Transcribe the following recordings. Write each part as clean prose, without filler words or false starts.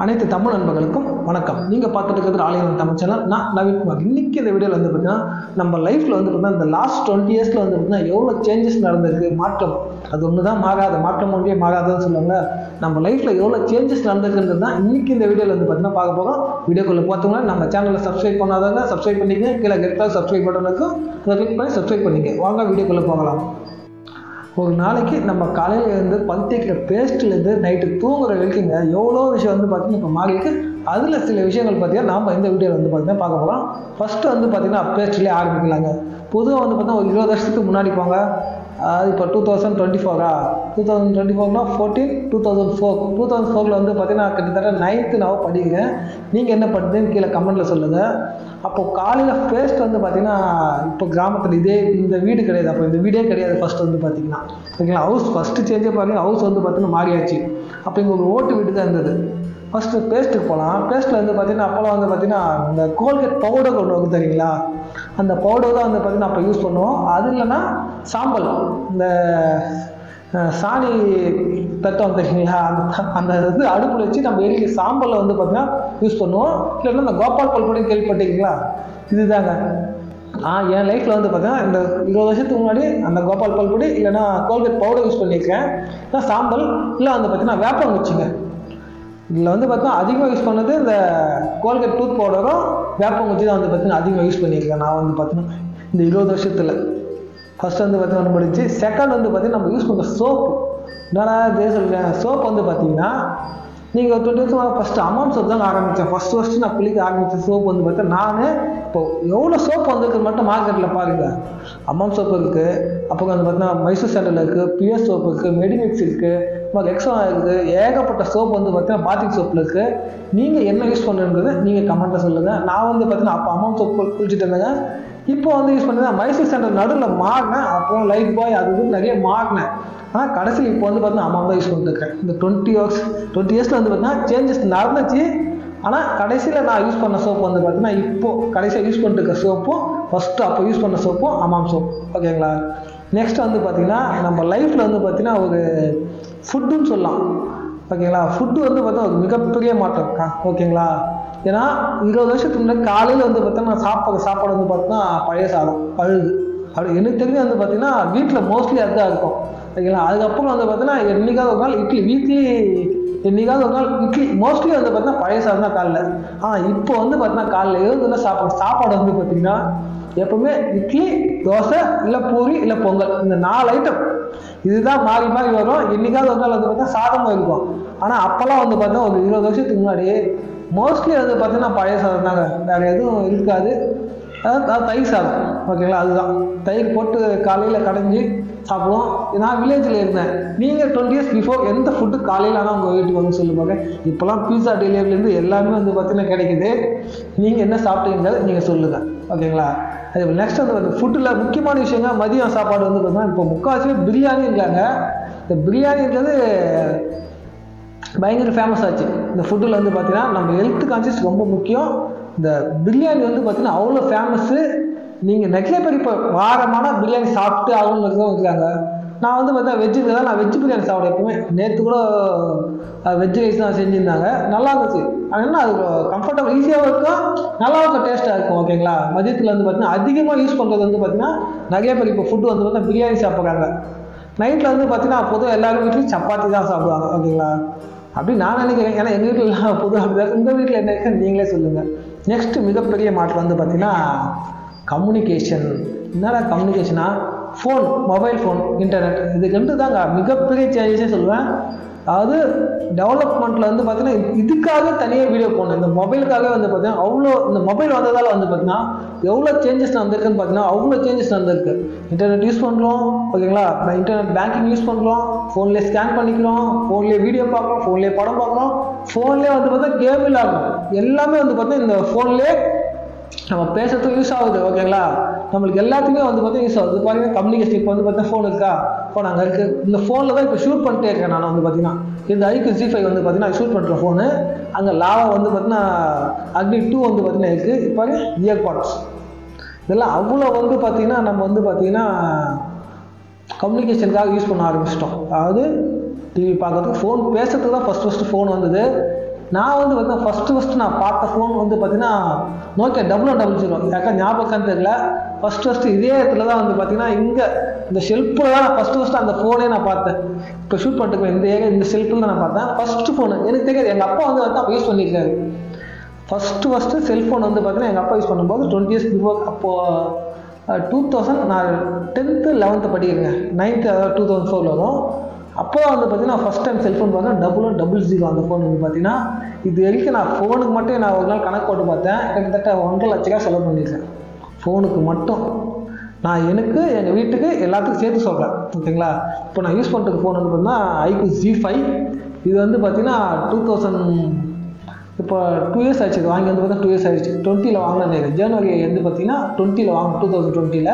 அனைத்து தமிழ் நண்பர்களுக்கும் வணக்கம். நீங்கள் பார்த்துட்டு இருக்கிறது ஆலயம் தமிழ் சேனல். நான் நவீன்குமார். இன்றைக்கி இந்த வீடியோவில் வந்து பார்த்தீங்கன்னா நம்ம லைஃப்பில் வந்து பார்த்தீங்கன்னா இந்த லாஸ்ட் 20 இயர்ஸில் வந்து பார்த்தீங்கன்னா எவ்வளோ சேஞ்சஸ் நடந்திருக்கு. மாற்றம் அது ஒன்று தான் மாறாது, மாற்றம் ஒன்றே மாறாதுன்னு சொல்லுவாங்க. நம்ம லைஃப்பில் எவ்வளோ சேஞ்சஸ் நடந்திருக்குன்றது தான் இன்றைக்கி இந்த வீடியோவில் வந்து பார்த்தீங்கன்னா பார்க்க போகிறோம். வீடியோக்குள்ளே பார்த்தோம்னா நம்ம சேனலில் சப்ஸ்கிரைப் பண்ணாதவங்க சப்ஸ்கிரைப் பண்ணிங்க, கீழே கெட்டால் சப்ஸ்கிரைப் பட்டன் இருக்கும், அதை கிளிக் பண்ணி சப்ஸ்கிரைப் பண்ணிங்க. வாங்க வீடியோக்குள்ளே போகலாம். ஒரு நாளைக்கு நம்ம காலையில் இருந்து பல் பேஸ்ட்லேருந்து நைட்டு தூங்குற வரைக்குங்க எவ்வளோ விஷயம் வந்து பார்த்திங்கன்னா இப்போ மாறிக்கு. அதில் சில விஷயங்கள் பார்த்திங்கன்னா நாம் இந்த வீடியோவில் வந்து பார்த்திங்கன்னா பார்க்க போகிறோம். ஃபஸ்ட்டு வந்து பார்த்திங்கன்னா பேஸ்ட்லேயே ஆரம்பிக்கலாங்க. பொதுவாக வந்து பார்த்தீங்கன்னா ஒரு 20 வருஷத்துக்கு முன்னாடி போங்க. இப்போ 2024 2024னா 2004 வந்து பார்த்தீங்கன்னா கிட்டத்தட்ட 9th நான் படிக்கிறேன். நீங்கள் என்ன பண்ணுறதுன்னு கீழே கமெண்ட்டில் சொல்லுங்கள். அப்போது காலையில் பேஸ்ட் வந்து பார்த்திங்கன்னா இப்போ கிராமத்தில் இந்த வீடு கிடையாது, அப்போ இந்த வீடே கிடையாது. ஃபஸ்ட்டு வந்து பார்த்திங்கன்னா ஓகேங்களா, ஹவுஸ் ஃபஸ்ட்டு சேஞ்சே பாருங்கள், ஹவுஸ் வந்து பார்த்திங்கன்னா மாறியாச்சு. அப்போ இங்கே ஒரு ஓட்டு வீடு தான் இருந்தது. ஃபஸ்ட்டு பேஸ்ட்டுக்கு போகலாம். பேஸ்ட்டில் வந்து பார்த்திங்கன்னா அப்போலாம் வந்து பார்த்திங்கன்னா இந்த கோல்கேட் பவுடர் கொண்டு வந்து தெரியுங்களா, அந்த பவுடர் தான் வந்து பார்த்திங்கன்னா அப்போ யூஸ் பண்ணுவோம். அது இல்லைன்னா சாம்பல், இந்த சாணி தட்டம் தெரியுங்களா, அந்த இது அடுப்பில் வச்சு நம்ம எரிக்க சாம்பலில் வந்து பார்த்திங்கன்னா யூஸ் பண்ணுவோம். இல்லைன்னா இந்த கோபால் பல்பொடி கேள்விப்பட்டீங்களா, இதுதாங்க. என் லைஃப்பில் வந்து பார்த்தீங்கன்னா இந்த 20 வருஷத்துக்கு முன்னாடி அந்த கோபால் பல்பொடி இல்லைன்னா கோல்கேட் பவுடர் யூஸ் பண்ணியிருக்கேன். இல்லை சாம்பல், இல்லை வந்து பார்த்திங்கன்னா வேப்பங்குச்சிங்க. இதில் வந்து பார்த்தீங்கன்னா அதிகமாக யூஸ் பண்ணது இந்த கோல்கேட் டூத் பவுடரும் வேப்பங்குச்சி தான் வந்து பார்த்திங்கன்னா அதிகமாக யூஸ் பண்ணியிருக்கேன். நான் வந்து பார்த்தீங்கன்னா இந்த 20 வருஷத்தில் ஃபஸ்ட் வந்து பார்த்தீங்கன்னா படிச்சு. செகண்ட் வந்து பார்த்திங்கன்னா நம்ம யூஸ் பண்ணுற சோப்பு. என்னடா இதே சொல்கிறேன், சோப் வந்து பார்த்தீங்கன்னா நீங்கள் 20 வருஷம் ஃபஸ்ட்டு அம்மாம் சோப் தான் ஆரம்பித்தேன். ஃபஸ்ட்டு நான் குளிக்க ஆரம்பித்த சோப் வந்து பார்த்தா நான் இப்போ எவ்வளோ சோப் வந்துருக்கு மட்டும் மார்க்கெட்டில் பாருங்கள். அம்மாம் சோப்பு இருக்குது, அப்புறம் வந்து பார்த்தீங்கன்னா மைசூர் சாண்டல் இருக்குது, பிஎஸ் சோப்பு இருக்குது, மெடிமிக்ஸ் இருக்குது, எக்ஸோ இருக்குது, ஏகப்பட்ட சோப் வந்து பார்த்தீங்கன்னா பாத்திக் சோப்பில் இருக்குது. நீங்கள் என்ன யூஸ் பண்ணுறது நீங்கள் கமெண்ட்டில் சொல்லுங்கள். நான் வந்து பார்த்தீங்கன்னா அப்போ அம்மாம் சோப் குளிச்சுட்டு இருந்தேங்க. இப்போ வந்து யூஸ் பண்ணி தான் மைசூர் சாண்டல் நடுவில் மாறினேன். அப்புறம் லைஃப் பாய் அது வந்து நிறைய மாறினேன். ஆனால் கடைசியில் இப்போ வந்து பார்த்தீங்கன்னா அம்மா தான் யூஸ் பண்ணிட்டுருக்கேன். இந்த 20 இயர்ஸில் வந்து பார்த்தீங்கன்னா சேஞ்சஸ் நடந்துச்சு. ஆனால் கடைசியில் நான் யூஸ் பண்ண சோப்பு வந்து பார்த்தீங்கன்னா இப்போது கடைசியாக யூஸ் பண்ணிட்டு இருக்க சோப்பும் ஃபஸ்ட்டு அப்போ யூஸ் பண்ண சோப்பும் அம்மாம் சோப். ஓகேங்களா. நெக்ஸ்ட் வந்து பார்த்திங்கன்னா நம்ம லைஃப்பில் வந்து பார்த்திங்கன்னா ஒரு ஃபுட்டுன்னு சொல்லலாம். ஓகேங்களா. ஃபுட்டு வந்து பார்த்தீங்கன்னா ஒரு மிகப்பெரிய மாற்றம். ஓகேங்களா. ஏன்னா 20 வருஷத்துக்கு முன்னாடி காலையில் வந்து பார்த்தீங்கன்னா சாப்பாடு வந்து பார்த்தீங்கன்னா பழைய சாதம் பழுது. அப்படி எனக்கு தெரிஞ்சு வந்து பார்த்திங்கன்னா வீட்டில் மோஸ்ட்லி அதுதான் இருக்கும். ஓகேங்களா. அதுக்கப்புறம் வந்து பார்த்தீங்கன்னா என்னைக்காவது ஒரு நாள் இட்லி, என்னைக்காவது ஒரு நாள் இட்லி, மோஸ்ட்லி வந்து பார்த்தீங்கன்னா பழைய சாதம் தான் காலைல. இப்போ வந்து பார்த்தீங்கன்னா காலையில் எழுதுனா சாப்பாடு வந்து பார்த்திங்கன்னா எப்பவுமே இட்லி, தோசை, இல்லை பூரி, இல்லை பொங்கல், இந்த 4 ஐட்டம் இதுதான் மாறி மாறி வரும். என்னைக்காவது ஒரு நாள் வந்து பார்த்தீங்கன்னா சாதமும் இருக்கும். ஆனால் அப்போல்லாம் வந்து பார்த்தீங்கன்னா ஒரு 20 வருஷத்துக்கு முன்னாடி மோஸ்ட்லி வந்து பார்த்தீங்கன்னா பழைய சாதம் தாங்க, வேறு எதுவும் இருக்காது. அதாவது தயிர் சாதம். ஓகேங்களா. அதுதான் தயிர் போட்டு காலையில் கடைஞ்சி சாப்பிடுவோம். நான் வில்லேஜில் இருந்தேன். நீங்கள் 20 இயர்ஸ் பிஃபோர் எந்த ஃபுட்டு காலையில் ஆனால் உங்கள் வீட்டுக்கு வந்து சொல்லுவாங்க. இப்போலாம் பீஸா டெலிவரிலேருந்து எல்லாமே வந்து பார்த்தீங்கன்னா கிடைக்குது. நீங்கள் என்ன சாப்பிட்டீங்கிறது நீங்கள் சொல்லுங்கள். ஓகேங்களா. அதே போல் நெக்ஸ்ட் வந்து ஃபுட்டில் முக்கியமான விஷயங்க மதியம் சாப்பாடு வந்து பார்த்தீங்கன்னா இப்போ முக்கால்வாசி பிரியாணி இருக்காங்க. இந்த பிரியாணின்றது பயங்கர ஃபேமஸ் ஆச்சு. இந்த ஃபுட்டில் வந்து பார்த்தீங்கன்னா நம்ம ஹெல்த் கான்சியஸ் ரொம்ப முக்கியம். இந்த பிரியாணி வந்து பார்த்தீங்கன்னா அவ்வளோ ஃபேமஸ்ஸு. நீங்கள் நிறைய பேர் இப்போ வாரமான பிரியாணி சாப்பிட்டு அவங்களுக்கு தான் இருக்காங்க. நான் வந்து பார்த்தா நான் வெஜ் பிரியாணி சாப்பிட எப்பவுமே. நேற்று கூட வெஜ் ரைஸ் தான் செஞ்சுருந்தாங்க, நல்லா இருந்துச்சு. ஆனால் அது கம்ஃபர்டபுள், ஈஸியாகவும் இருக்கும், நல்லா இருக்கும், டேஸ்ட்டாக இருக்கும். ஓகேங்களா. மதியத்தில் வந்து பார்த்தீங்கன்னா அதிகமாக யூஸ் பண்ணுறது வந்து பார்த்தீங்கன்னா நிறைய பேர் இப்போ ஃபுட்டு வந்து பார்த்தீங்கன்னா பிரியாணி சாப்பிட்றாங்க. நைட்டில் வந்து பார்த்தீங்கன்னா பொதுவாக எல்லாரும் வீட்லையும் சப்பாத்தி தான் சாப்பிடுவாங்க. ஓகேங்களா. அப்படி நான் நினைக்கிறேன். ஏன்னா எங்கள் வீட்டில் எல்லாம் பொதுவாக அப்படிதான். இந்த வீட்டில் என்ன இருக்குன்னு நீங்களே சொல்லுங்கள். நெக்ஸ்ட்டு மிகப்பெரிய மாற்றம் வந்து பார்த்திங்கன்னா கம்யூனிகேஷன். என்னடா கம்யூனிகேஷனா, ஃபோன், மொபைல் ஃபோன், இன்டர்நெட், இது 2 தாங்க மிகப்பெரிய சேஞ்சஸே சொல்லுவேன். அதாவது டெவலப்மெண்ட்டில் வந்து பார்த்திங்கன்னா இதுக்காக தனியாக வீடியோ போடணும். இந்த மொபைலுக்காகவே வந்து பார்த்திங்கன்னா அவ்வளோ, இந்த மொபைல் வந்ததால் வந்து பார்த்திங்கன்னா எவ்வளோ சேஞ்சஸ் நடந்திருக்குன்னு பார்த்தீங்கன்னா அவ்வளோ சேஞ்சஸ் நடந்திருக்கு. இன்டர்நெட் யூஸ் பண்ணுறோம். ஓகேங்களா. இன்டர்நெட் பேங்கிங் யூஸ் பண்ணுறோம், ஃபோன்லேயே ஸ்கேன் பண்ணிக்கிறோம், ஃபோன்லேயே வீடியோ பார்க்குறோம், ஃபோன்லேயே படம் பார்க்குறோம், ஃபோன்லேயே வந்து பார்த்தா கேம் விளையாடுறோம். எல்லாமே வந்து பார்த்தீங்கன்னா இந்த ஃபோன்லேயே நம்ம பேசுறதுக்கு யூஸ் ஆகுது. ஓகேங்களா. நம்மளுக்கு எல்லாத்துக்குமே வந்து பார்த்தீங்கன்னா யூஸ் ஆகுது. பாருங்கள் கம்யூனிகேஷன். இப்போ வந்து பார்த்தீங்கன்னா ஃபோன் இருக்கா, ஃபோன் அங்கே இருக்குது. இந்த ஃபோனில் தான் இப்போ ஷூட் பண்ணிட்டே இருக்கேன் நான் வந்து பார்த்தீங்கன்னா. இந்த iQOO Z5 வந்து பார்த்தீங்கன்னா ஷூட் பண்ணுற ஃபோனு. அங்கே லாவா வந்து பார்த்தீங்கன்னா அக்னி 2 வந்து பார்த்தீங்கன்னா இருக்குது. இப்போ இயர்பாட்ஸ் இதெல்லாம் அவ்வளோ வந்து பார்த்தீங்கன்னா நம்ம வந்து பார்த்தீங்கன்னா கம்யூனிகேஷனுக்காக யூஸ் பண்ண ஆரம்பிச்சிட்டோம். அதாவது டிவி பார்க்கறதுக்கு, ஃபோன் பேசுறதுக்கு தான் ஃபஸ்ட்டு ஃபோன் வந்தது. நான் வந்து பார்த்தீங்கன்னா ஃபஸ்ட்டு நான் பார்த்த ஃபோன் வந்து பார்த்தீங்கன்னா நோக்கியா 0000. யாக்கா ஞாபகம் தெரியல. ஃபஸ்ட்டு இதே இடத்துல தான் வந்து பார்த்தீங்கன்னா இங்கே இந்த ஷெல்ஃபில் தான் நான் ஃபஸ்ட்டு அந்த ஃபோனே நான் பார்த்தேன். இப்போ ஷூட் பண்ணிட்டு இந்த இந்த ஷெல்ஃபில் தான் நான் பார்த்தேன் ஃபஸ்ட்டு ஃபோனு. எனக்கு தெரியாது, எங்கள் அப்பா வந்து அப்போ யூஸ் பண்ணியிருக்காரு. ஃபஸ்ட்டு செல்ஃபோன் வந்து பார்த்தீங்கன்னா எங்கள் அப்பா யூஸ் பண்ணும்போது 20 years பிஃபோர். அப்போது 2000 நான் 10th 11th படிக்கிறேங்க. 9th அதாவது 2004 வரும். அப்போ வந்து பார்த்தீங்கன்னா ஃபஸ்ட் டைம் செல்ஃபோன் பார்த்தீங்கன்னா 0000 அந்த ஃபோன் வந்து பார்த்தீங்கன்னா இது வரைக்கும் நான் ஃபோனுக்கு மட்டும் நான் ஒரு நாள் கணக்கு போட்டு பார்த்தேன். கிட்டத்தட்ட 1.5 லட்ச ரூபா செலவு பண்ணியிருக்கேன் ஃபோனுக்கு மட்டும். நான் எனக்கு எங்கள் வீட்டுக்கு எல்லாத்துக்கும் சேர்த்து சொல்கிறேன், ஓகேங்களா. இப்போ நான் யூஸ் பண்ணுறது ஃபோன் வந்து பார்த்தீங்கன்னா iQOO Z5. இது வந்து பார்த்தீங்கன்னா 2000 இப்போ 2 years ஆச்சு. இது வாங்கி வந்து பார்த்தீங்கன்னா 2 years ஆயிடுச்சு. 20ல் வாங்கினேன். ஜனவரி வந்து பார்த்தீங்கன்னா 20ல் வாங்க 2020ல்.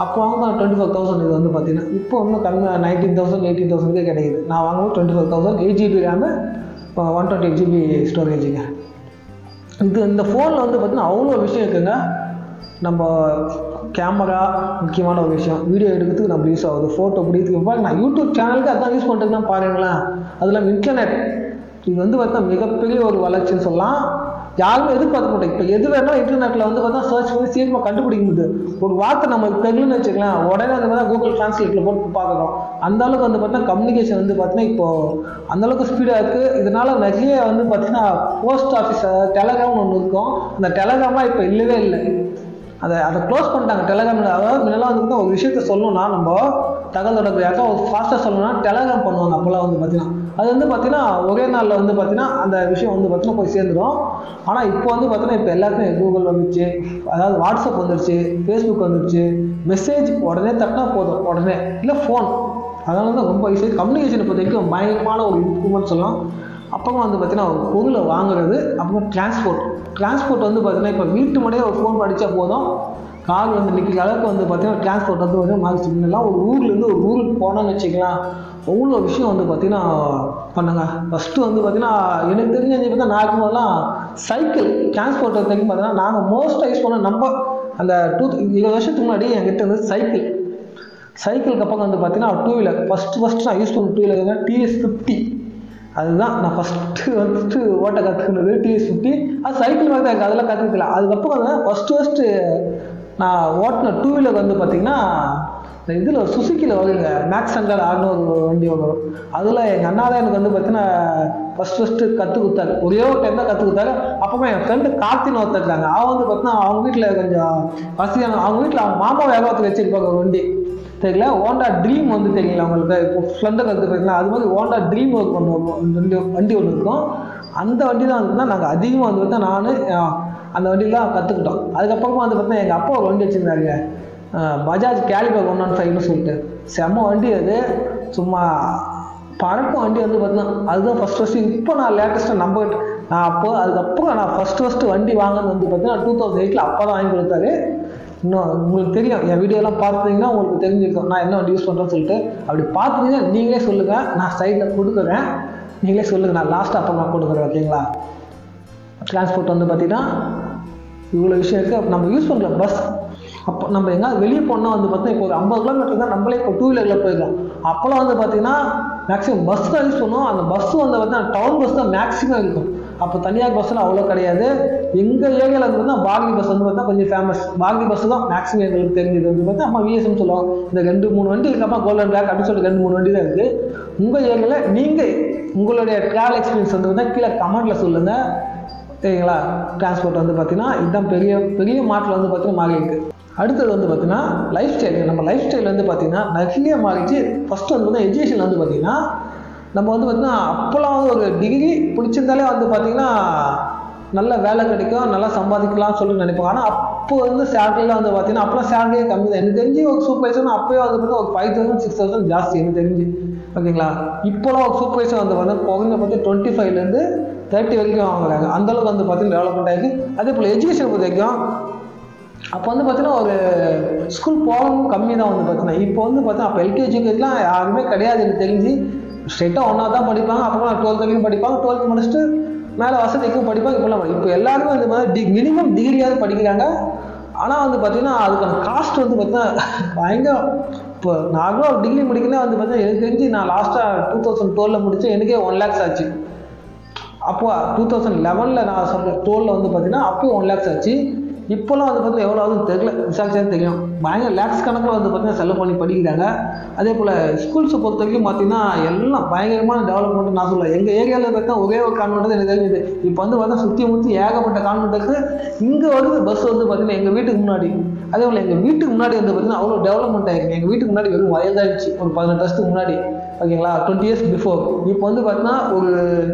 அப்போ வாங்க 25,000. இது வந்து பார்த்தீங்கன்னா இப்போ இன்னும் கம்மி 19,000 18,000 கிடைக்குது. நான் வாங்கும்போது 25,000, 8GB ரேமு, 128GB ஸ்டோரேஜுங்க. இந்த ஃபோனில் வந்து பார்த்தீங்கன்னா அவ்வளோ விஷயம் இருக்குங்க. நம்ம கேமரா முக்கியமான ஒரு விஷயம், வீடியோ எடுக்கிறதுக்கு நம்ம யூஸ் ஆகுது, ஃபோட்டோ பிடிக்கிறதுக்கு. நான் யூடியூப் சேனலுக்கு அதான் யூஸ் பண்ணுறது தான் பாருங்களேன். அது இல்லாமல் இன்டர்நெட் இது வந்து பார்த்தீங்கன்னா மிகப்பெரிய ஒரு வளர்ச்சின்னு சொல்லலாம். யாருமே எதிர்பார்க்க மாட்டேன். இப்போ எது வேணாலும் இன்டர்நெட்டில் வந்து பார்த்தா சர்ச் பண்ணி சீக்கிரமாக கண்டுபிடிக்க முடியுது. ஒரு வார்த்தை நம்மளுக்கு தெரியலன்னு வச்சுக்கலாம், உடனே வந்து பார்த்தா கூகுள் டிரான்ஸ்லேட்டில் போட்டு பார்க்குறோம். அந்தளவுக்கு வந்து பார்த்தீங்கன்னா கம்யூனிகேஷன் வந்து பார்த்தீங்கன்னா இப்போது அந்தளவுக்கு ஸ்பீடாக இருக்குது. இதனால் நிறைய வந்து பார்த்தீங்கன்னா போஸ்ட் ஆஃபீஸ் டெலகிராம் ஒன்று இருக்கும். அந்த டெலகிராமாக இப்போ இல்லவே இல்லை. அதை க்ளோஸ் பண்ணிட்டாங்க டெலகிராம். அதாவது முன்னெல்லாம் வந்து ஒரு விஷயத்த சொல்லணும்னா நம்ம தகவல் தொடர்பு யாருக்கா ஒரு ஃபாஸ்ட்டாக சொல்லணும்னா டெலகிராம் பண்ணுவாங்க. அப்போல்லாம் வந்து பார்த்தீங்கன்னா அது வந்து பார்த்தீங்கன்னா ஒரே நாளில் வந்து பார்த்தீங்கன்னா அந்த விஷயம் வந்து பார்த்தீங்கன்னா போய் சேர்ந்துடும். ஆனால் இப்போ வந்து பார்த்தீங்கன்னா இப்போ எல்லாருக்குமே கூகுள் வந்துருச்சு, அதாவது வாட்ஸ்அப் வந்துருச்சு, ஃபேஸ்புக் வந்துருச்சு. மெசேஜ் உடனே தட்டினா போதும், உடனே இல்லை ஃபோன். அதனால தான் ரொம்ப ஈஸி. கம்யூனிகேஷனை பொறுத்த வரைக்கும் பயங்கரமான ஒரு இம்ப்ரூவ்மெண்ட் சொல்லலாம். அப்புறமா வந்து பார்த்தீங்கன்னா ஒரு பொருளை வாங்குறது, அப்புறம் டிரான்ஸ்போர்ட் வந்து பார்த்தீங்கன்னா இப்போ வீட்டு முன்னாடியே ஒரு ஃபோன் படித்தா போதும், கார் வந்து நிற்கிற அளவுக்கு வந்து பார்த்தீங்கன்னா டிரான்ஸ்போர்ட் வந்து பார்த்தீங்கன்னா மாறிச்சு. முன்னெல்லாம் ஒரு ஊர்லேருந்து ஒரு ஊருக்கு போனோம்னு வச்சுக்கலாம், அவ்வளோ விஷயம் வந்து பார்த்தீங்கன்னா பண்ணுங்க. ஃபஸ்ட்டு வந்து பார்த்தீங்கன்னா எனக்கு தெரிஞ்சு பார்த்தா நான் இருக்கும்போதெல்லாம் சைக்கிள் டிரான்ஸ்போர்ட் வரைக்கும் பார்த்தீங்கன்னா நாங்கள் மோஸ்ட்டாக யூஸ் பண்ணோம். நம்ம அந்த 20 வருஷத்துக்கு முன்னாடி என்கிட்ட வந்து சைக்கிளுக்கு அப்புறம் வந்து பார்த்தீங்கன்னா 2 வீலர் ஃபஸ்ட்டு நான் யூஸ் பண்ண 2 வீலர் TVS 50. அதுதான் நான் ஃபஸ்ட்டு ஓட்ட கற்றுக்கினது TVS 50. அது சைக்கிள் மாதிரி தான் இருக்குது, அதெல்லாம் கற்றுக்கல. அதுக்கப்புறம் வந்து ஃபஸ்ட்டு நான் ஓட்டின 2 வீலர் வந்து பார்த்தீங்கன்னா இந்த இதில் சுசுக்கியில் வருங்க, மேக்ஸ் 100 ஒரு வண்டி வரும். அதில் எங்கள் அண்ணா தான் எனக்கு வந்து பார்த்தீங்கன்னா ஃபஸ்ட்டு கற்றுக் கொடுத்தாரு. ஒரே ஒரு டைம் தான் கற்றுக் கொடுத்தாரு. அப்போமா என் ஃப்ரெண்டு கார்த்தின்னு ஒருத்தருக்காங்க. அவன் வந்து பார்த்தீங்கன்னா அவங்க வீட்டில் கொஞ்சம் வசதியான, அவங்க வீட்டில் அவங்க மாமா வேகத்துக்கு வச்சுருப்பாங்க ஒரு வண்டி தெரியல. ஹோண்டா ட்ரீம் வந்து தெரியல அவங்களுக்கு, இப்போ ஃப்ரெண்டை கற்றுக்கிறீங்களா, அது மாதிரி ஹோண்டா ட்ரீம் ஒர்க் பண்ணுவோம். வண்டி ஒன்று இருக்கும். அந்த வண்டி தான் வந்து நாங்கள் அதிகமாக வந்து பார்த்தா நான் அந்த வண்டியெலாம் கற்றுக்கிட்டோம். அதுக்கப்புறமா வந்து பார்த்தீங்கன்னா எங்கள் அப்பா ஒரு வண்டி வச்சுருந்தாருங்க, பஜாஜ் கேலிபர் 115ன்னு சொல்லிட்டு. செம்ம வண்டி அது, சும்மா பறக்கும் வண்டி வந்து பார்த்தீங்கன்னா. அதுதான் ஃபஸ்ட்டு. இப்போ நான் லேட்டஸ்ட்டாக நான் அதுக்கப்புறம் நான் ஃபஸ்ட்டு வண்டி வாங்கினது வந்து பார்த்தீங்கன்னா 2008 அப்போ தான் வாங்கி கொடுத்தாரு. இன்னும் உங்களுக்கு தெரியும், என் வீடியோலாம் பார்த்தீங்கன்னா உங்களுக்கு தெரிஞ்சிருக்கும் நான் என்ன வண்டி யூஸ் பண்ணுறேன்னு சொல்லிட்டு. அப்படி பார்த்தீங்கன்னா நீங்களே சொல்லுங்கள், நான் சைடில் கொடுக்குறேன், நீங்களே சொல்லுங்கள். நான் லாஸ்ட்டாக அப்போ நான் கொடுக்குறேன், ஓகேங்களா. டிரான்ஸ்போர்ட் வந்து பார்த்தீங்கன்னா இவ்வளோ விஷயம் இருக்குது. நம்ம யூஸ் பண்ணுற பஸ், அப்போ நம்ம எங்கேயாவது வெளியே போனால் வந்து பார்த்தீங்கன்னா இப்போ ஒரு 50 கிலோமீட்டர் தான் நம்மளே இப்போ 2 வீலரில் போயிடலாம். அப்போல்லாம் வந்து பார்த்தீங்கன்னா மேக்ஸிமம் பஸ் தான் யூஸ் பண்ணுவோம். அந்த பஸ்ஸு வந்து பார்த்தீங்கன்னா டவுன் பஸ் தான் மேக்ஸிமம் இருக்கும். அப்போ தனியார் பஸ்ஸெலாம் அவ்வளோ கிடையாது. எங்கள் ஏரியாவில் வந்து பார்த்தா பாரதி பஸ் வந்து பார்த்தா கொஞ்சம் ஃபேமஸ். பாரதி பஸ் தான் மேக்ஸிமம் எங்களுக்கு தெரிஞ்சது வந்து பார்த்தா அம்மா VSM சொல்லுவாங்க. இந்த 2-3 வண்டி இருக்கப்பா, கோல்டன் பிளாக் அப்படின்னு சொல்லிட்டு 2-3 வண்டி தான் இருக்குது. உங்கள் ஏரியாவில் நீங்கள் உங்களுடைய ட்ராவல் எக்ஸ்பீரியன்ஸ் வந்து பார்த்தா கீழே கமெண்ட்டில் சொல்லுங்கள், சரிங்களா. டிரான்ஸ்போர்ட் வந்து பார்த்தீங்கன்னா இதுதான் பெரிய மாட்டில் வந்து பார்த்தீங்கன்னா மாறி இருக்குது. அடுத்தது வந்து பார்த்தீங்கன்னா லைஃப் ஸ்டைல். நம்ம லைஃப் ஸ்டைல் வந்து பார்த்தீங்கன்னா நிறைய மாறிச்சு. ஃபஸ்ட்டு வந்து பார்த்தீங்கன்னா எஜுகேஷன் வந்து பார்த்தீங்கன்னா நம்ம வந்து பார்த்தீங்கன்னா அப்போல்லாம் வந்து ஒரு டிகிரி பிடிச்சிருந்தாலே வந்து பார்த்தீங்கன்னா நல்ல வேலை கிடைக்கும், நல்லா சம்பாதிக்கலாம்னு சொல்லி நினைப்பாங்க. ஆனால் அப்போ வந்து சேலரிலாம் வந்து பார்த்தீங்கன்னா அப்போலாம் சேலரியே கம்மி தான். எனக்கு தெரிஞ்சு ஒரு சூப்பர்வைசர்னா அப்போயே வந்து பார்த்தீங்கன்னா ஒரு 5,000 6,000 ஜாஸ்தி எனக்கு தெரிஞ்சு, ஓகேங்களா. இப்போலாம் ஒரு சூப்பர்வைசர் வந்து பார்த்தீங்கன்னா குறைஞ்ச பற்றி 25லேருந்து 30 வரைக்கும் வாங்குறாங்க. அந்தளவுக்கு வந்து பார்த்தீங்கன்னா டெவலப்மெண்ட் ஆகிருக்கு. அதே போல் எஜுகேஷன் பொறுத்த வரைக்கும் அப்போ வந்து பார்த்தீங்கன்னா ஒரு ஸ்கூல் போகணும் கம்மி தான் வந்து பார்த்தீங்கன்னா. இப்போ வந்து பார்த்தீங்கன்னா அப்போ LKG UKGலாம் யாருமே கிடையாது எனக்கு தெரிஞ்சு. ஸ்ட்ரெயிட்டாக 1ஆவது தான் படிப்பாங்க, அப்புறமா 12th வரைக்கும் படிப்பாங்க, 12th முடிச்சுட்டு மேலே வசதிக்கும் படிப்பாங்க. இப்போ எல்லாருமே வந்து மாதிரி மினிமம் டிகிரியாவது படிக்கிறாங்க. ஆனால் வந்து பார்த்தீங்கன்னா அதுக்கான காஸ்ட் வந்து பார்த்தீங்கன்னா பயங்கரம். இப்போ நார்மலாக ஒரு டிகிரி முடிக்கணும் வந்து பார்த்தீங்கன்னா எனக்கு தெரிஞ்சு நான் லாஸ்ட்டாக 2012 முடித்தேன், எனக்கே 1 lakhs ஆச்சு. அப்போ 2011 நான் சொல்கிறேன் 12 வந்து பார்த்தீங்கன்னா அப்போயும் 1 lakhs ஆச்சு. இப்போலாம் வந்து பார்த்தீங்கன்னா எவ்வளோ ஆகுதுன்னு தெரியல, விசாரிச்சா தெரியும். பயங்கர லேக்ஸ் கணக்கில் வந்து பார்த்தீங்கன்னா செலவு பண்ணி படிக்கிறாங்க. அதே போல் ஸ்கூல்ஸை பொறுத்த வரைக்கும் பார்த்தீங்கன்னா எல்லாம் பயங்கரமான டெவலப்மெண்ட் நான் சொல்லுவேன். எங்கள் ஏரியாவில் பார்த்தா ஒரே ஒரு கான்வெண்ட் தான் எனக்கு தெரியுது. இப்போ வந்து பார்த்தீங்கன்னா சுற்றி முற்றி ஏகப்பட்ட கான்வெண்ட் இருக்குது. இங்கே வருது பஸ் வந்து பார்த்தீங்கன்னா எங்கள் வீட்டுக்கு முன்னாடி. அதே போல் எங்கள் வீட்டுக்கு முன்னாடி வந்து பார்த்தீங்கன்னா அவ்வளோ டெவலப்மெண்ட் ஆகிருக்கு. எங்கள் வீட்டுக்கு முன்னாடி வெறும் வயல் தான் இருந்துச்சு ஒரு 18 வருஷத்துக்கு முன்னாடி, ஓகேங்களா, 20 years பிஃபோர். இப்போ வந்து பார்த்தீங்கன்னா ஒரு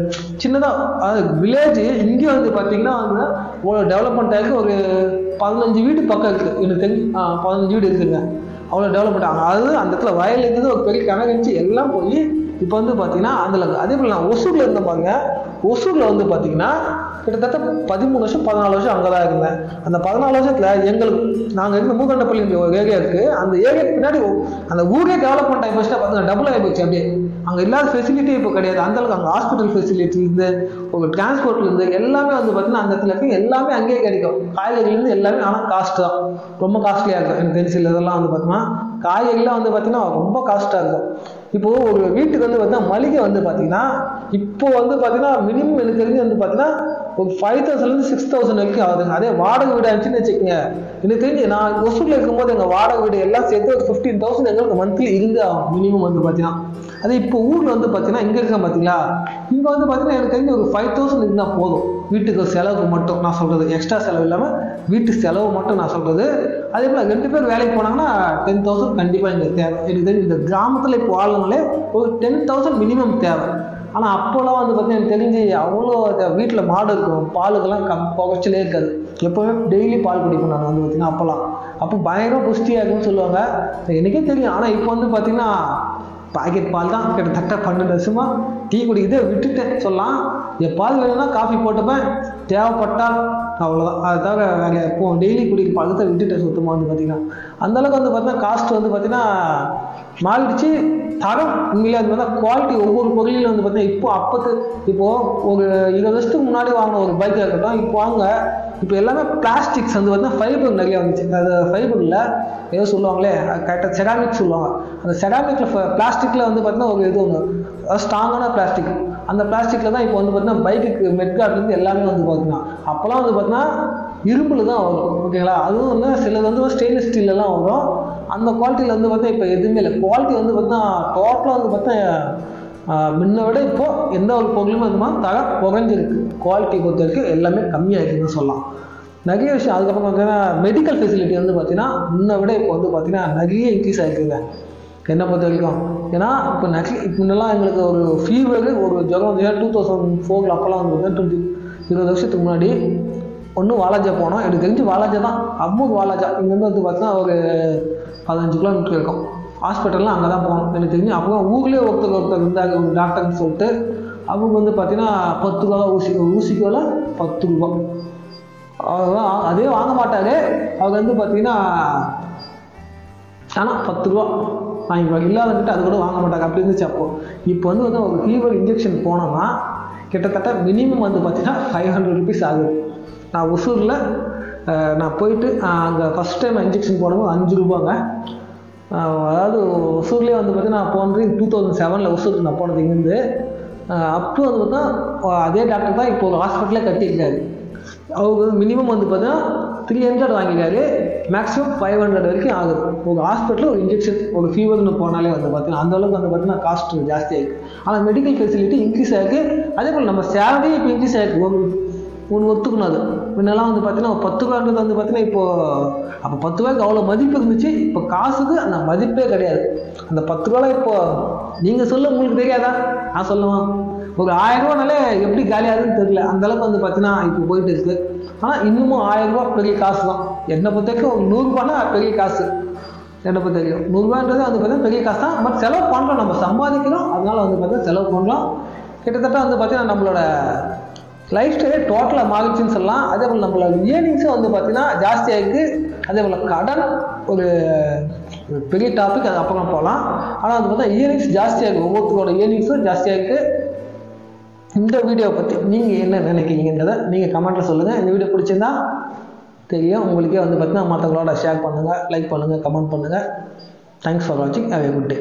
சின்னதாக அதாவது வில்லேஜ் இங்கே வந்து பார்த்தீங்கன்னா வந்து ஒரு டெவலப்மெண்ட் ஆகி ஒரு 15 வீடு பக்கம் இருக்குது. எனக்கு தெரிஞ்சு 15 வீடு இருக்குதுங்க. அவ்வளோ டெவலப்மெண்ட் ஆகும். அதாவது அந்த இடத்துல வயல் இருந்தது ஒரு பெரிய கிணறு இருந்துச்சு, எல்லாம் போய் இப்போ வந்து பார்த்தீங்கன்னா அதில். அதே போல் நான் ஒசூரில் இருந்த பாருங்க, ஒசூரில் வந்து பார்த்தீங்கன்னா கிட்டத்தட்ட 13 வருஷம் 14 வருஷம் அங்கே தான் இருந்தேன். அந்த 14 வருஷத்தில் எங்களுக்கு நாங்கள் இருந்த மூக்கண்டப்பள்ளி ஒரு ஏரியா இருக்குது. அந்த ஏரியாவுக்கு பின்னாடி அந்த ஊரே டெவலப்மெண்ட் ஆகி போச்சுன்னா பார்த்தீங்கன்னா டபுள் ஆகி போச்சு. அப்படியே அங்கே இல்லாத ஃபெசிலிட்டி இப்போ கிடையாது. அந்தளவுக்கு அங்கே ஹாஸ்பிட்டல் ஃபெசிலிட்டிலேருந்து ஒரு டிரான்ஸ்போர்ட்லேருந்து எல்லாமே வந்து பார்த்தீங்கன்னா அந்த இடத்துல இருக்குது. எல்லாமே அங்கேயே கிடைக்கும், காய்கறிலேருந்து எல்லாமே. ஆனால் காஸ்ட் தான், ரொம்ப காஸ்ட்லியாக இருக்கும். எனக்கு தெரிஞ்சு இதெல்லாம் வந்து பார்த்தீங்கன்னா காய்கறிலாம் வந்து பார்த்தீங்கன்னா ரொம்ப காஸ்ட்டாக இருக்கும். இப்போது ஒரு வீட்டுக்கு வந்து பார்த்தீங்கன்னா மளிகை வந்து பார்த்தீங்கன்னா இப்போ வந்து பார்த்தீங்கன்னா மினிமம் எனக்கு தெரிஞ்சு வந்து பார்த்தீங்கன்னா ஒரு 5,000 6,000 வரைக்கும் ஆகுதுங்க. அதே வாடகை வீடு ஆச்சுன்னு வச்சுக்கோங்க. எனக்கு தெரிஞ்சு நான் ஒசூரில் இருக்கும்போது எங்கள் வாடகை வீடு எல்லாம் சேர்த்து ஒரு 15,000 எங்களுக்கு மந்த்லி இருந்து ஆகும் மினிமம் வந்து பார்த்தீங்கன்னா. அதே இப்போ ஊரில் வந்து பார்த்தீங்கன்னா இங்கே இருக்க பார்த்தீங்களா, இங்கே வந்து பார்த்தீங்கன்னா எனக்கு தெரிஞ்சு ஒரு 5,000 இருந்தால் போதும் வீட்டுக்கு செலவுக்கு மட்டும். நான் சொல்கிறது எக்ஸ்ட்ரா செலவு இல்லாமல் வீட்டு செலவு மட்டும் நான் சொல்கிறது. அதே போல் 2 பேர் வேலைக்கு போனாங்கன்னா 10,000 கண்டிப்பாக இங்கே தேவை. எனக்கு தெரிஞ்சு இந்த கிராமத்தில் இப்போ ஆளுங்களே ஒரு 10,000 மினிமம் தேவை. ஆனால் அப்போலாம் வந்து பார்த்தீங்கன்னா எனக்கு தெரிஞ்சு அவ்வளோ வீட்டில் மாடு இருக்கும், பாலுக்கெல்லாம் புகைச்சலே இருக்காது. எப்போவுமே டெய்லி பால் குடிப்போம் நான் வந்து பார்த்தீங்கன்னா. அப்போ பயங்கர புஷ்டியாக இருக்குன்னு சொல்லுவாங்க, எனக்கே தெரியும். ஆனால் இப்போ வந்து பார்த்தீங்கன்னா பாக்கெட் பால் தான். கிட்டத்தட்ட 12 வருஷமாக டீ குடிக்கிறதே விட்டுட்டேன் சொல்லலாம். பால் வேணும்னா காஃபி போட்டுப்பேன், தேவைப்பட்டால் அவ்வளோதான். அதை தவிர வேலை இப்போ டெய்லி குடிக்கிற பழத்தை விட்டுட்டேன் சுத்தமாக வந்து பார்த்தீங்கன்னா. அந்தளவுக்கு வந்து பார்த்தீங்கன்னா காஸ்ட் வந்து பார்த்தீங்கன்னா மாறிடுச்சு. தரம் உண்மையிலே அது பார்த்தா குவாலிட்டி ஒவ்வொரு பொருளிலும் வந்து பார்த்தீங்கன்னா இப்போது ஒரு 20 வருஷத்துக்கு முன்னாடி வாங்கின ஒரு பைக்காக இருக்கட்டும், இப்போ வாங்க இப்போ எல்லாமே பிளாஸ்டிக்ஸ் வந்து பார்த்தீங்கன்னா ஃபைபர் நிறையா வந்துச்சு. அது ஃபைபரில் ஏதோ சொல்லுவாங்களே கரெக்டாக செராமிக் சொல்லுவாங்க. அந்த செராமிக்கில் பிளாஸ்டிக்கில் வந்து பார்த்தீங்கன்னா ஒரு இது ஒன்று ஸ்ட்ராங்கான பிளாஸ்டிக். அந்த பிளாஸ்டிக்கில் தான் இப்போ வந்து பார்த்தீங்கன்னா பைக்குக்கு மெட்கார்ட்லேருந்து எல்லாமே வந்து பார்த்தீங்கன்னா. அப்போல்லாம் வந்து பார்த்தீங்கன்னா இரும்பில் தான் வரும், ஓகேங்களா. அதுவும் வந்து சிலது வந்து ஸ்டெயின்லெஸ் ஸ்டீல்லாம் வரும். அந்த குவாலிட்டியில் வந்து பார்த்தா இப்போ எதுவுமே இல்லை. குவாலிட்டி வந்து பார்த்தீங்கன்னா டோட்டலாக வந்து பார்த்தா முன்ன விட இப்போது எந்த ஒரு பொருளுமே வந்து தரம் குறைஞ்சிருக்கு. குவாலிட்டி பொறுத்த வரைக்கும் எல்லாமே கம்மியாக இருக்குதுன்னு சொல்லலாம். நிறைய விஷயம். அதுக்கப்புறம் பார்த்தீங்கன்னா மெடிக்கல் ஃபெசிலிட்டி வந்து பார்த்தீங்கன்னா முன்ன விட இப்போ வந்து பார்த்தீங்கன்னா நிறைய இன்க்ரீஸ் ஆகிருக்குங்க என்னை பொறுத்த வரைக்கும். ஏன்னா இப்போ முன்னெல்லாம் எங்களுக்கு ஒரு ஃபீவர் ஒரு ஜுரம் 2004 அப்போல்லாம் வந்து 20 வருஷத்துக்கு முன்னாடி ஒன்றும் வாலாஜா போனோம். எனக்கு தெரிஞ்சு வாலாஜா தான், அம்மூர் வாலாஜா இங்கேருந்து வந்து பார்த்தீங்கன்னா ஒரு 15 கிலோமீட்டர் இருக்கும். ஹாஸ்பிட்டல்லாம் அங்கே தான் போகணும் எனக்கு தெரிஞ்சு. அப்போ ஊர்லேயே ஒருத்தர் இருந்தாங்க ஒரு டாக்டர்னு சொல்லிட்டு. அவங்க வந்து பார்த்தீங்கன்னா 10 ரூபா ஊசிக்கு வேலை 10 ரூபா. அவ்வளோதான், அதே வாங்க மாட்டார் அவர் வந்து பார்த்தீங்கன்னா. ஆனால் 10 ரூபா வாங்கிக்குவாங்க, இல்லாதக்கிட்ட அது கூட வாங்க மாட்டாங்க. அப்படி இருந்துச்சு அப்போது. இப்போ வந்து ஒரு ஃபீவர் இன்ஜெக்ஷன் போனோம்னா கிட்டத்தட்ட மினிமம் வந்து பார்த்தீங்கன்னா 500 rupees ஆகுது. நான் ஒசூரில் நான் போயிட்டு அங்கே ஃபஸ்ட் டைம் இன்ஜெக்ஷன் போடும்போது 5 ரூபாங்க. அதாவது ஒசூர்லேயே வந்து பார்த்தீங்கன்னா நான் போனது 2007 ஒசூருக்கு நான் போனது இங்கேருந்து. அப்போ வந்து பார்த்தா அதே டாக்டர் தான் இப்போ ஒரு ஹாஸ்பிட்டலே கட்டியிருக்காரு. அவருக்கு வந்து மினிமம் வந்து பார்த்தீங்கன்னா 300 வாங்கிட்டாரு, மேக்ஸிமம் 500 வரைக்கும் ஆகுது. ஒரு ஹாஸ்பிட்டலில் ஒரு இன்ஜெக்ஷன் ஒரு ஃபீவர்னு போனாலே வந்து பார்த்தீங்கன்னா அந்தளவுக்கு வந்து பார்த்தீங்கன்னா காஸ்ட் ஜாஸ்தி ஆகிருக்கு. ஆனால் மெடிக்கல் ஃபெசிலிட்டி இன்க்ரீஸ் ஆகிருக்கு. அதே போல் நம்ம சேலரி இப்போ இன்க்ரீஸ் ஆகிருக்கு. ஒன்று ஒத்துக்கணும். அது முன்னெல்லாம் வந்து பார்த்தீங்கன்னா 10 ரூபான்றது வந்து பார்த்தீங்கன்னா இப்போது அப்போ 10 ரூபாய்க்கு அவ்வளோ மதிப்பு இருந்துச்சு. இப்போ காசுக்கு அந்த மதிப்பே கிடையாது. அந்த 10 ரூபாய் இப்போது நீங்கள் சொல்ல உங்களுக்கு தெரியாதா, நான் சொல்லுவேன். ஒரு 1000 ரூபானாலே எப்படி காலியாகுதுன்னு தெரியல, அந்தளவுக்கு வந்து பார்த்தீங்கன்னா இப்போ போயிட்டு இருக்குது. ஆனால் இன்னமும் 1000 ரூபா பெரிய காசு தான். என்னை பொறுத்த வரைக்கும் ஒரு 100 ரூபானா பெரிய காசு. என்னை பொறுத்த வரைக்கும் 100 ரூபான்றது வந்து பார்த்தீங்கன்னா பெரிய காசு தான். பட் செலவு பண்ணுறோம், நம்ம சம்பாதிக்கிறோம், அதனால் வந்து பார்த்தீங்கன்னா செலவு பண்ணுறோம். கிட்டத்தட்ட வந்து பார்த்தீங்கன்னா நம்மளோட லைஃப் ஸ்டைலே டோட்டலாக மாறிச்சுன்னு சொல்லலாம். அதே போல் நம்மளோட ஏர்னிங்ஸும் வந்து பார்த்தீங்கன்னா ஜாஸ்தியாக இருக்குது. அதே போல் கடன் ஒரு பெரிய டாபிக், அது அப்புறம் போகலாம். ஆனால் வந்து பார்த்தா இயர்னிங்ஸ் ஜாஸ்தியாக இருக்குது, ஒவ்வொருத்தரோட இயர்னிங்ஸும் ஜாஸ்தியாக இருக்குது. இந்த வீடியோவை பற்றி நீங்கள் என்ன நினைக்கிறீங்கன்றதை நீங்கள் கமெண்ட்டில் சொல்லுங்கள். இந்த வீடியோ பிடிச்சிருந்தா தெரியும் உங்களுக்கே வந்து பார்த்தீங்கன்னா மற்றவங்களோட ஷேர் பண்ணுங்கள், லைக் பண்ணுங்கள், கமெண்ட் பண்ணுங்கள். தேங்க்ஸ் ஃபார் வாட்சிங். Have a good day.